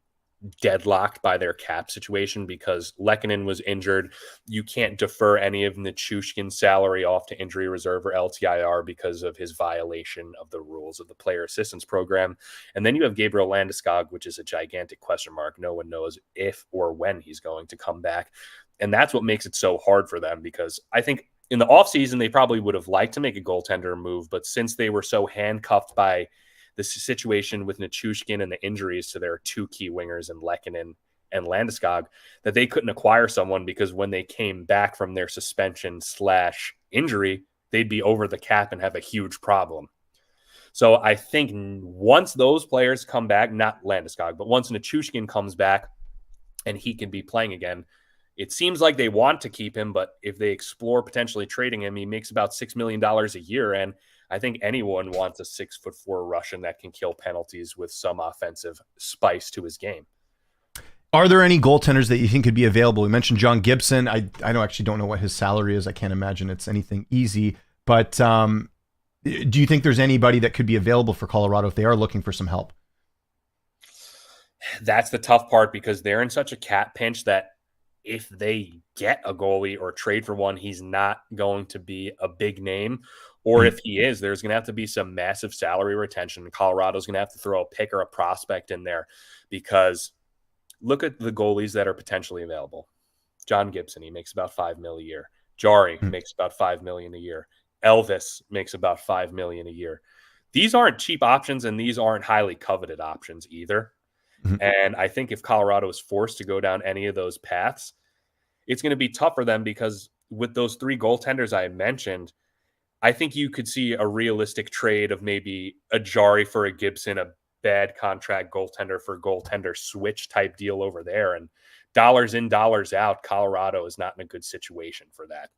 deadlocked by their cap situation because Lehkonen was injured. You can't defer any of Nichushkin's salary off to injury reserve or LTIR because of his violation of the rules of the player assistance program. And then you have Gabriel Landeskog, which is a gigantic question mark. No one knows if or when he's going to come back. And that's what makes it so hard for them, because I think in the offseason, they probably would have liked to make a goaltender move, but since they were so handcuffed by the situation with Nichushkin and the injuries to their two key wingers in Lehkonen and Landeskog, that they couldn't acquire someone, because when they came back from their suspension/injury, they'd be over the cap and have a huge problem. So I think once those players come back, not Landeskog, but once Nichushkin comes back and he can be playing again, it seems like they want to keep him, but if they explore potentially trading him, he makes about $6 million a year, and I think anyone wants a 6'4" Russian that can kill penalties with some offensive spice to his game. Are there any goaltenders that you think could be available? We mentioned John Gibson. I don't know what his salary is. I can't imagine it's anything easy. But do you think there's anybody that could be available for Colorado if they are looking for some help? That's the tough part, because they're in such a cap pinch that if they get a goalie or trade for one, he's not going to be a big name. Or if he is, there's going to have to be some massive salary retention. Colorado's going to have to throw a pick or a prospect in there, because look at the goalies that are potentially available. John Gibson, he makes about $5 million a year. Jari makes about $5 million a year. Elvis makes about $5 million a year. These aren't cheap options, and these aren't highly coveted options either. And I think if Colorado is forced to go down any of those paths, it's going to be tough for them, because with those three goaltenders I mentioned, I think you could see a realistic trade of maybe a Jari for a Gibson, a bad contract goaltender for goaltender switch type deal over there. And dollars in, dollars out, Colorado is not in a good situation for that.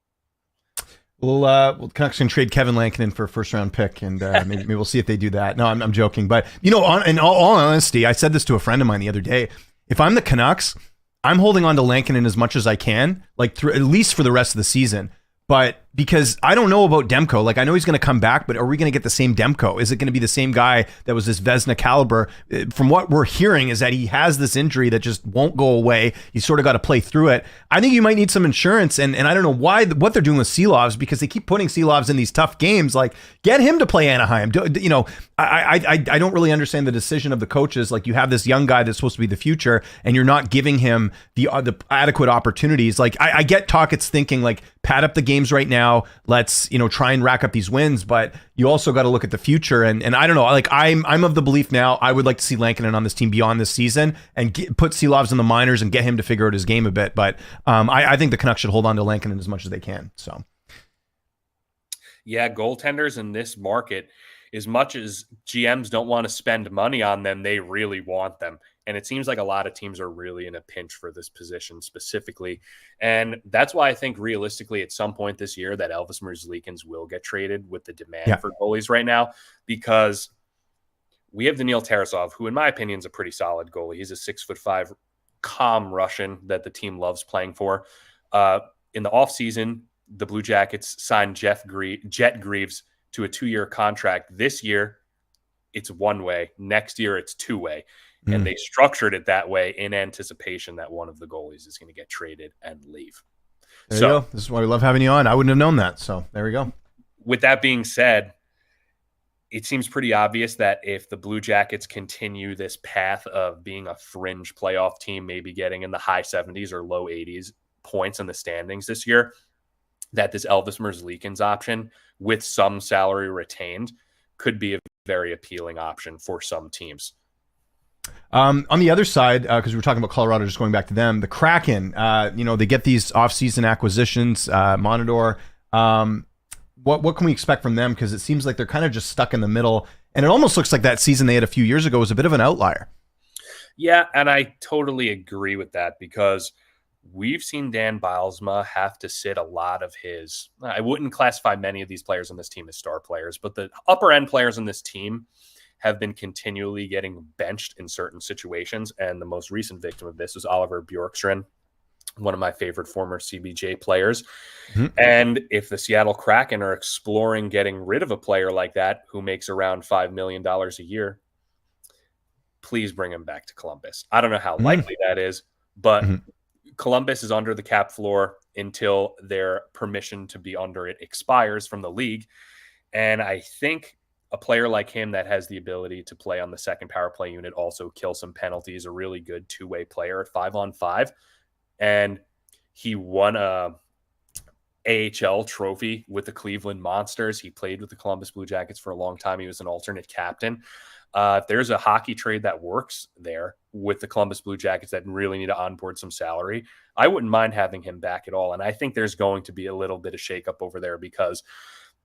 Well, Canucks can trade Kevin Lankinen for a first-round pick, and maybe we'll see if they do that. No, I'm joking. But, in all honesty, I said this to a friend of mine the other day. If I'm the Canucks, I'm holding on to Lankinen as much as I can, like at least for the rest of the season. But because I don't know about Demko, like I know he's going to come back, but are we going to get the same Demko? Is it going to be the same guy that was this Vezina caliber? From what we're hearing is that he has this injury that just won't go away. He's sort of got to play through it. I think you might need some insurance, and I don't know what they're doing with Seelovs, because they keep putting Seelovs in these tough games. Like, get him to play Anaheim. I don't really understand the decision of the coaches. Like, you have this young guy that's supposed to be the future, and you're not giving him the adequate opportunities. Like, I get Tockett's thinking, like, pad up the games right now. Let's, try and rack up these wins, but you also got to look at the future. And I don't know, like I'm of the belief now, I would like to see Lankinen on this team beyond this season and put Seelovs in the minors and get him to figure out his game a bit. But I think the Canucks should hold on to Lankinen as much as they can. So, yeah, goaltenders in this market, as much as GMs don't want to spend money on them, they really want them. And it seems like a lot of teams are really in a pinch for this position specifically. And that's why I think realistically at some point this year that Elvis Merzlikins will get traded with the demand for goalies right now, because we have Daniil Tarasov, who in my opinion is a pretty solid goalie. He's a 6'5" calm Russian that the team loves playing for. In the offseason, the Blue Jackets signed Jet Greaves to a 2-year contract. This year, it's one way. Next year, it's two-way. And they structured it that way in anticipation that one of the goalies is going to get traded and leave. There you go. This is why we love having you on. I wouldn't have known that. So there we go. With that being said, it seems pretty obvious that if the Blue Jackets continue this path of being a fringe playoff team, maybe getting in the high 70s or low 80s points in the standings this year, that this Elvis Merzlikins option with some salary retained could be a very appealing option for some teams. On the other side, because we were talking about Colorado, just going back to them, the Kraken, they get these off-season acquisitions, Monador. What can we expect from them? Because it seems like they're kind of just stuck in the middle, and it almost looks like that season they had a few years ago was a bit of an outlier. Yeah, and I totally agree with that because we've seen Dan Bylsma have to sit a lot of his. I wouldn't classify many of these players on this team as star players, but the upper end players on this team have been continually getting benched in certain situations. And the most recent victim of this was Oliver Bjorkstrand, one of my favorite former CBJ players. Mm-hmm. And if the Seattle Kraken are exploring getting rid of a player like that who makes around $5 million a year, please bring him back to Columbus. I don't know how likely that is, but Columbus is under the cap floor until their permission to be under it expires from the league. And I think a player like him that has the ability to play on the second power play unit, also kill some penalties, a really good two-way player at 5-on-5. And he won a AHL trophy with the Cleveland Monsters. He played with the Columbus Blue Jackets for a long time. He was an alternate captain. If there's a hockey trade that works there with the Columbus Blue Jackets that really need to onboard some salary, I wouldn't mind having him back at all. And I think there's going to be a little bit of shakeup over there because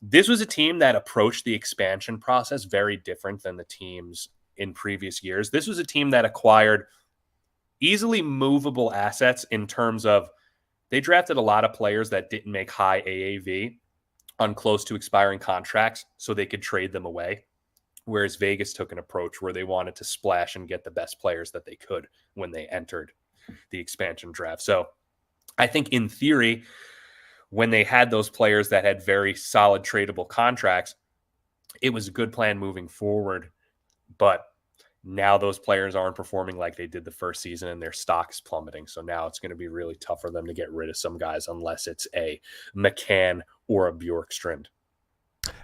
this was a team that approached the expansion process very different than the teams in previous years. This was a team that acquired easily movable assets in terms of they drafted a lot of players that didn't make high AAV on close to expiring contracts so they could trade them away. Whereas Vegas took an approach where they wanted to splash and get the best players that they could when they entered the expansion draft. So I think in theory, when they had those players that had very solid tradable contracts, it was a good plan moving forward. But now those players aren't performing like they did the first season and their stock is plummeting. So now it's going to be really tough for them to get rid of some guys unless it's a McCann or a Bjorkstrand.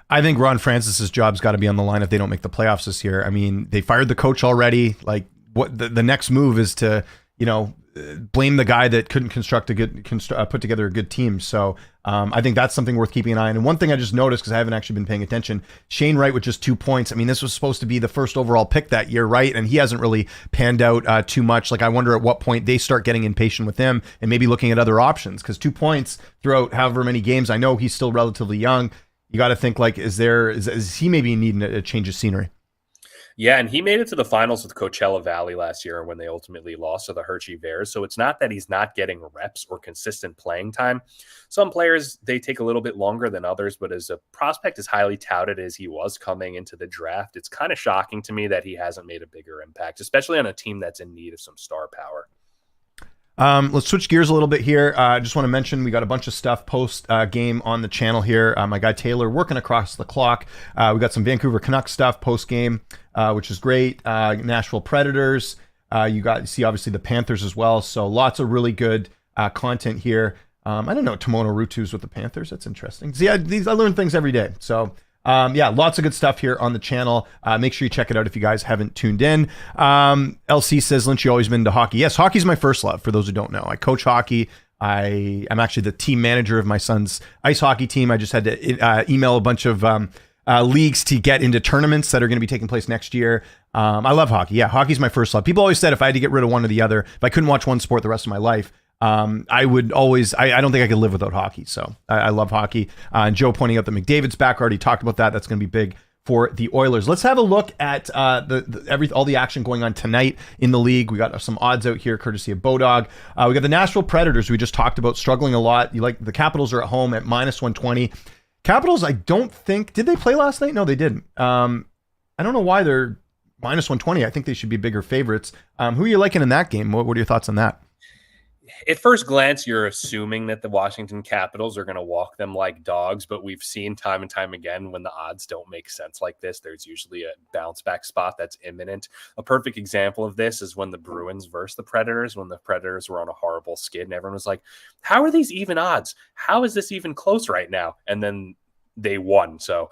I think Ron Francis's job's got to be on the line if they don't make the playoffs this year. I mean, they fired the coach already. Like, what the next move is to, blame the guy that couldn't put together a good team. So I think that's something worth keeping an eye on. And one thing I just noticed, because I haven't actually been paying attention, Shane Wright with just 2 points. I mean, this was supposed to be the first overall pick that year, right? And he hasn't really panned out too much. Like, I wonder at what point they start getting impatient with him and maybe looking at other options, because 2 points throughout however many games. I know he's still relatively young. You got to think, like, is he maybe needing a change of scenery? Yeah, and he made it to the finals with Coachella Valley last year when they ultimately lost to the Hershey Bears. So it's not that he's not getting reps or consistent playing time. Some players, they take a little bit longer than others, but as a prospect as highly touted as he was coming into the draft, it's kind of shocking to me that he hasn't made a bigger impact, especially on a team that's in need of some star power. Let's switch gears a little bit here. I just want to mention we got a bunch of stuff post game on the channel here. My guy Taylor working across the clock. We got some Vancouver Canucks stuff post game, which is great. Nashville Predators. You see obviously the Panthers as well. So lots of really good content here. I don't know Tomono Rutu's with the Panthers. That's interesting. See, I learn things every day. So lots of good stuff here on the channel. Make sure you check it out if you guys haven't tuned in. LC says, Lynch, you always been into hockey. Yes, hockey's my first love, for those who don't know. I coach hockey. I am actually the team manager of my son's ice hockey team. I just had to email a bunch of leagues to get into tournaments that are going to be taking place next year. I love hockey. Yeah, hockey's my first love. People always said if I had to get rid of one or the other, if I couldn't watch one sport the rest of my life, I would always, I don't think I could live without hockey. So I love hockey. And Joe pointing out that McDavid's back, already talked about that. That's going to be big for the Oilers. Let's have a look at all the action going on tonight in the league. We got some odds out here, courtesy of Bodog. We got the Nashville Predators we just talked about, struggling a lot. The Capitals are at home at -120. Capitals, I don't think, did they play last night? No, they didn't. I don't know why they're -120. I think they should be bigger favorites. Who are you liking in that game? What are your thoughts on that? At first glance, you're assuming that the Washington Capitals are going to walk them like dogs, but we've seen time and time again when the odds don't make sense like this, there's usually a bounce back spot that's imminent. A perfect example of this is when the Bruins versus the Predators, when the Predators were on a horrible skid and everyone was like, how are these even odds? How is this even close right now? And then they won. So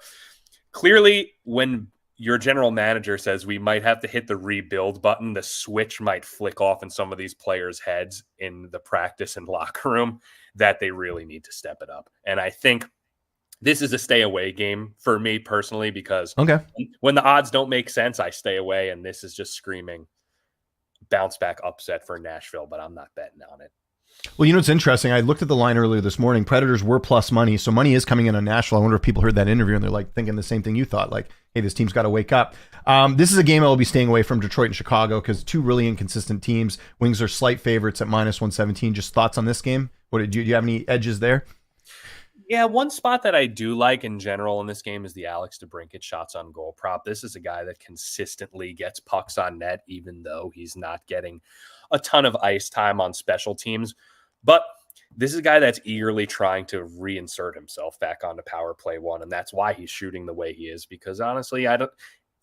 clearly when your general manager says we might have to hit the rebuild button, the switch might flick off in some of these players' heads in the practice and locker room, that they really need to step it up. And I think this is a stay away game for me personally, because when the odds don't make sense, I stay away. And this is just screaming, bounce back upset for Nashville, but I'm not betting on it. Well, you know, it's interesting. I looked at the line earlier this morning. Predators were plus money. So money is coming in on Nashville. I wonder if people heard that interview and they're like thinking the same thing you thought, like, hey, this team's got to wake up. This is a game I'll be staying away from, Detroit and Chicago, because two really inconsistent teams. Wings are slight favorites at minus 117. Just thoughts on this game? Do you have any edges there? Yeah, one spot that I do like in general in this game is the Alex DeBrincat shots on goal prop. This is a guy that consistently gets pucks on net, even though he's not getting a ton of ice time on special teams. But this is a guy that's eagerly trying to reinsert himself back onto power play one, and that's why he's shooting the way he is, because honestly,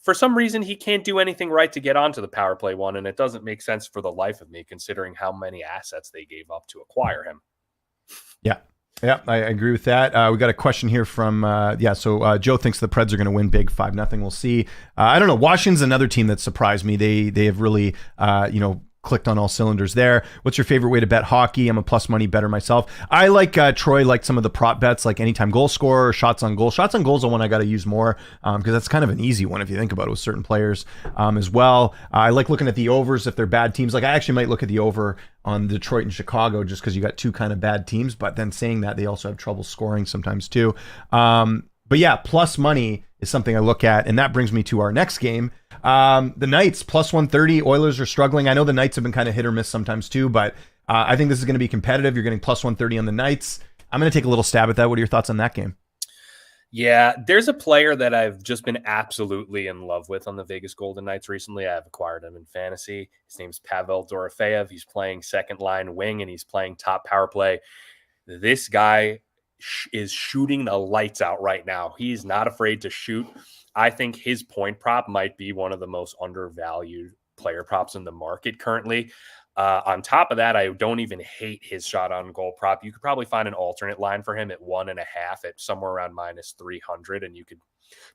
for some reason, he can't do anything right to get onto the power play one, and it doesn't make sense for the life of me, considering how many assets they gave up to acquire him. Yeah, I agree with that. We got a question here from, Joe thinks the Preds are going to win big 5-0. We'll see. I don't know. Washington's another team that surprised me. They have really, clicked on all cylinders there. What's your favorite way to bet hockey? I'm a plus money bettor myself. I like Troy, like some of the prop bets, like anytime goal scorer, shots on goal. Shots on goal is the one I got to use more because that's kind of an easy one if you think about it with certain players as well. I like looking at the overs if they're bad teams. Like I actually might look at the over on Detroit and Chicago just because you got two kind of bad teams. But then saying that, they also have trouble scoring sometimes too. But yeah, plus money is something I look at. And that brings me to our next game. The Knights, plus 130. Oilers are struggling. I know the Knights have been kind of hit or miss sometimes too, but I think this is going to be competitive. You're getting plus 130 on the Knights. I'm going to take a little stab at that. What are your thoughts on that game? Yeah, there's a player that I've just been absolutely in love with on the Vegas Golden Knights recently. I've acquired him in fantasy. His name's Pavel Dorofeyev. He's playing second line wing and he's playing top power play. This guy is shooting the lights out right now. He's not afraid to shoot. I think his point prop might be one of the most undervalued player props in the market currently. On top of that, I don't even hate his shot on goal prop. You could probably find an alternate line for him at 1.5 at somewhere around minus 300. And you could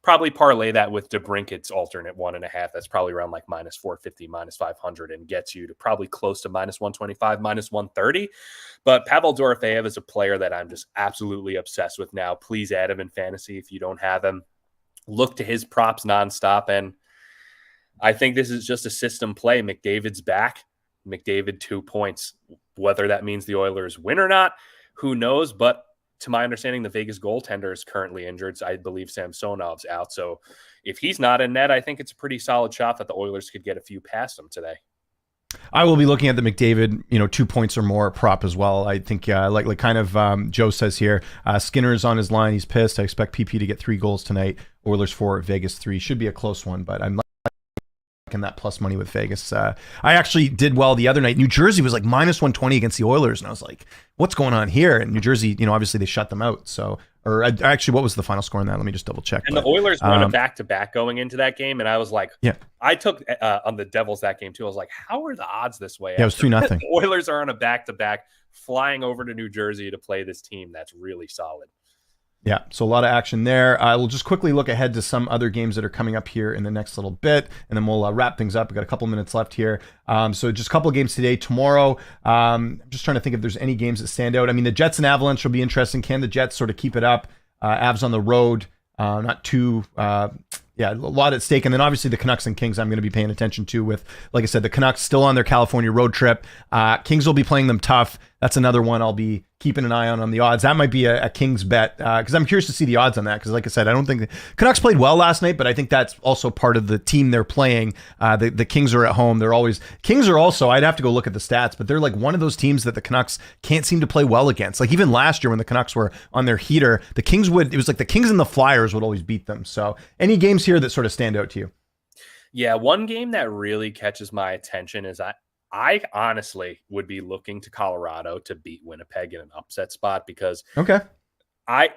probably parlay that with DeBrincat's alternate 1.5. That's probably around like minus 450, minus 500 and gets you to probably close to minus 125, minus 130. But Pavel Dorofeyev is a player that I'm just absolutely obsessed with now. Please add him in fantasy if you don't have him. Look to his props nonstop. And I think this is just a system play. McDavid's back. McDavid 2 points. Whether that means the Oilers win or not, who knows? But to my understanding, the Vegas goaltender is currently injured. I believe Samsonov's out. So if he's not in net, I think it's a pretty solid shot that the Oilers could get a few past him today. I will be looking at the McDavid, 2 points or more prop as well. I think, Joe says here, Skinner's on his line. He's pissed. I expect PP to get 3 goals tonight. Oilers 4, Vegas 3. Should be a close one, but I'm liking that plus money with Vegas. I actually did well the other night. New Jersey was like minus 120 against the Oilers, and I was like, what's going on here? And New Jersey, obviously they shut them out. So, actually, what was the final score on that? Let me just double check. And the Oilers won a back-to-back going into that game, and I was like, yeah. I took on the Devils that game too. I was like, how are the odds this way? Yeah, it was 3-0. The Oilers are on a back-to-back, flying over to New Jersey to play this team that's really solid. Yeah, so a lot of action there. We'll just quickly look ahead to some other games that are coming up here in the next little bit, and then we'll wrap things up. We've got a couple minutes left here. So just a couple of games today. Tomorrow, I'm just trying to think if there's any games that stand out. I mean, the Jets and Avalanche will be interesting. Can the Jets sort of keep it up? Avs on the road, not too... a lot at stake. And then obviously the Canucks and Kings I'm going to be paying attention to with, like I said, the Canucks still on their California road trip. Kings will be playing them tough. That's another one I'll be keeping an eye on the odds. That might be a Kings bet because I'm curious to see the odds on that because, like I said, I don't think the Canucks played well last night, but I think that's also part of the team they're playing. The Kings are at home. Kings are also, I'd have to go look at the stats, but they're like one of those teams that the Canucks can't seem to play well against. Like even last year when the Canucks were on their heater, it was like the Kings and the Flyers would always beat them. So any games here that sort of stand out to you? Yeah, one game that really catches my attention is I honestly would be looking to Colorado to beat Winnipeg in an upset spot because I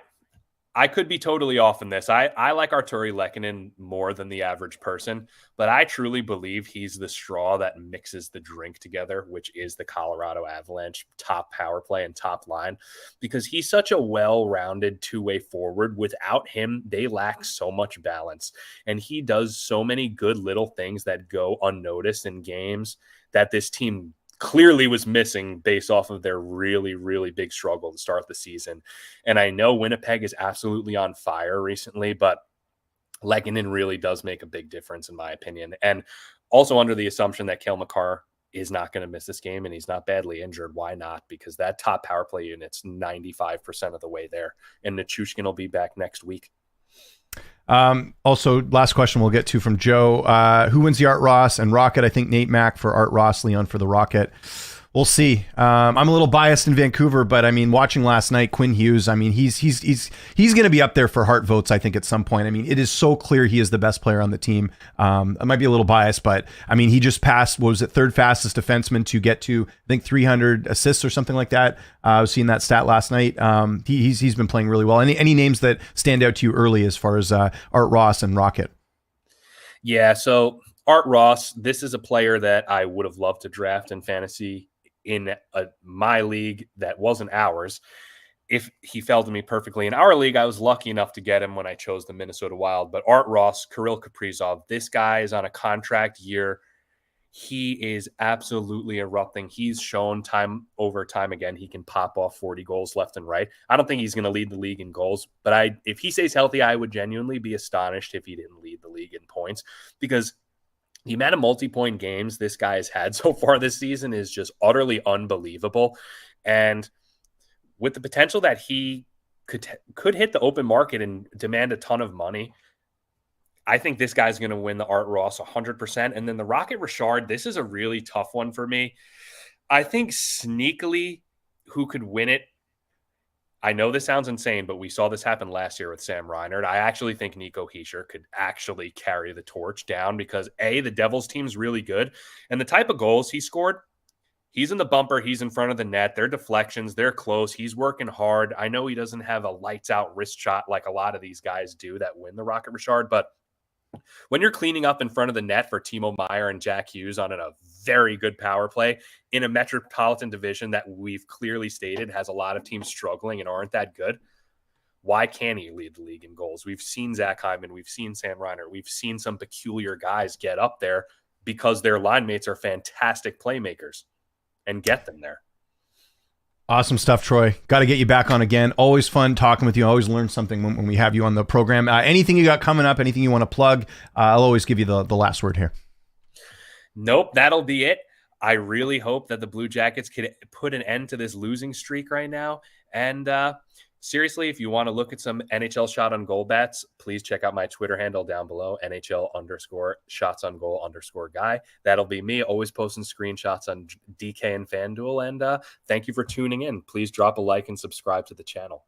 could be totally off in this. I like Arturi Lehkonen more than the average person, but I truly believe he's the straw that mixes the drink together, which is the Colorado Avalanche top power play and top line, because he's such a well-rounded two-way forward. Without him, they lack so much balance, and he does so many good little things that go unnoticed in games that this team clearly was missing based off of their really, really big struggle to start the season. And I know Winnipeg is absolutely on fire recently, but Lehkonen really does make a big difference in my opinion. And also under the assumption that Cale Makar is not going to miss this game, and he's not badly injured. Why not? Because that top power play unit's 95% of the way there, and Nichushkin will be back next week. Also, last question we'll get to from Joe. Who wins the Art Ross and Rocket? I think Nate Mack for Art Ross, Leon for the Rocket. We'll see. I'm a little biased in Vancouver, but I mean, watching last night, Quinn Hughes, I mean, he's going to be up there for Hart votes, I think, at some point. I mean, it is so clear he is the best player on the team. I might be a little biased, but I mean, he just passed, what was it, third fastest defenseman to get to, I think, 300 assists or something like that. I was seeing that stat last night. He's been playing really well. Any names that stand out to you early as far as Art Ross and Rocket? Yeah, so Art Ross, this is a player that I would have loved to draft in fantasy in my league that wasn't ours. If he fell to me perfectly in our league, I was lucky enough to get him when I chose the Minnesota Wild. But Art Ross, Kirill Kaprizov, this guy is on a contract year. He is absolutely erupting. He's shown time over time again he can pop off 40 goals left and right. I don't think he's going to lead the league in goals, but if he stays healthy, I would genuinely be astonished if he didn't lead the league in points, because the amount of multi-point games this guy has had so far this season is just utterly unbelievable. And with the potential that he could hit the open market and demand a ton of money, I think this guy's going to win the Art Ross 100%. And then the Rocket Richard, this is a really tough one for me. I think sneakily who could win it, I know this sounds insane, but we saw this happen last year with Sam Reinert. I actually think Nico Hischier could actually carry the torch down because, A, the Devils team's really good, and the type of goals he scored, he's in the bumper, he's in front of the net, they're deflections, they're close, he's working hard. I know he doesn't have a lights-out wrist shot like a lot of these guys do that win the Rocket Richard, but when you're cleaning up in front of the net for Timo Meier and Jack Hughes on a very good power play in a metropolitan division that we've clearly stated has a lot of teams struggling and aren't that good, why can't he lead the league in goals? We've seen Zach Hyman, we've seen Sam Reinert, we've seen some peculiar guys get up there because their line mates are fantastic playmakers and get them there. Awesome stuff, Troy. Got to get you back on again. Always fun talking with you. Always learn something when we have you on the program. Anything you got coming up, anything you want to plug, I'll always give you the last word here. Nope, that'll be it. I really hope that the Blue Jackets can put an end to this losing streak right now. And seriously, if you want to look at some NHL shot on goal bets, please check out my Twitter handle down below, NHL_shots-on-goal_guy. That'll be me, always posting screenshots on DK and FanDuel. And thank you for tuning in. Please drop a like and subscribe to the channel.